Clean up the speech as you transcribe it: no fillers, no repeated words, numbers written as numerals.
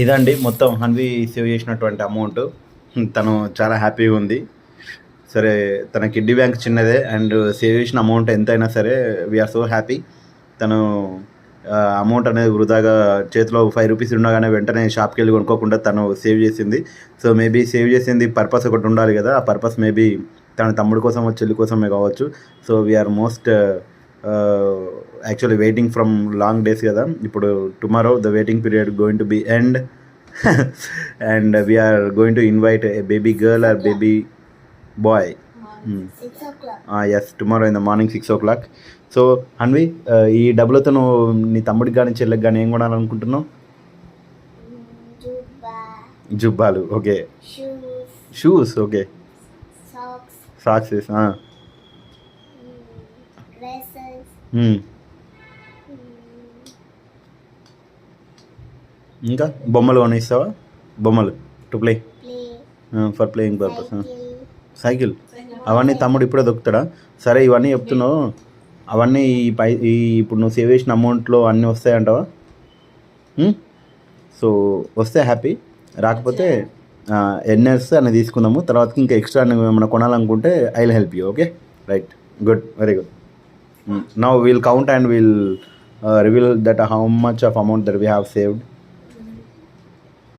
ఇదండి మొత్తం హన్వి సేవ్ చేసినటువంటి అమౌంట్. తను చాలా హ్యాపీగా ఉంది. సరే, తన కిడ్డీ బ్యాంక్ చిన్నదే అండ్ సేవ్ చేసిన అమౌంట్ ఎంతైనా సరే వీఆర్ సో హ్యాపీ. తను అమౌంట్ అనేది వృధాగా చేతిలో ₹5 ఉండగానే వెంటనే షాప్కి వెళ్ళి కొనుక్కోకుండా తను సేవ్ చేసింది. సో మేబీ సేవ్ చేసింది పర్పస్ ఒకటి ఉండాలి కదా, ఆ పర్పస్ మేబీ తన తమ్ముడి కోసం చెల్లి కోసమే కావచ్చు. So we are most actually waiting from long days కదా. ఇప్పుడు tomorrow the waiting period going to be end and we are going to invite a baby girl or baby boy. 6 o'clock. Yes, tomorrow in the morning 6 o'clock. So Anvi, ఈ డబ్బులతో నువ్వు నీ తమ్ముడికి కానీ చెల్లెకి కానీ ఏం కొనాలనుకుంటున్నావు? Jubba. జుబ్బాలు, okay. Shoes. Shoes, okay. Socks. సాక్సెస్, Dresses. ఇంకా బొమ్మలు కొనిస్తావా? బొమ్మలు to play, Play. For playing purpose. Cycle. Cycle అవన్నీ తమ్ముడు ఇప్పుడే దొక్కుతాడా? సరే, ఇవన్నీ చెప్తున్నావు, అవన్నీ ఇప్పుడు నువ్వు సేవ్ చేసిన అమౌంట్లో అన్నీ వస్తాయంటావా? సో వస్తే హ్యాపీ, రాకపోతే ఎన్ని వస్తే అన్నీ తీసుకుందాము. తర్వాతకి ఇంకా ఎక్స్ట్రా ఏమైనా కొనాలనుకుంటే I will help you. Okay, right, good, very good. Now we'll count and we'll reveal that how much of amount that we have saved.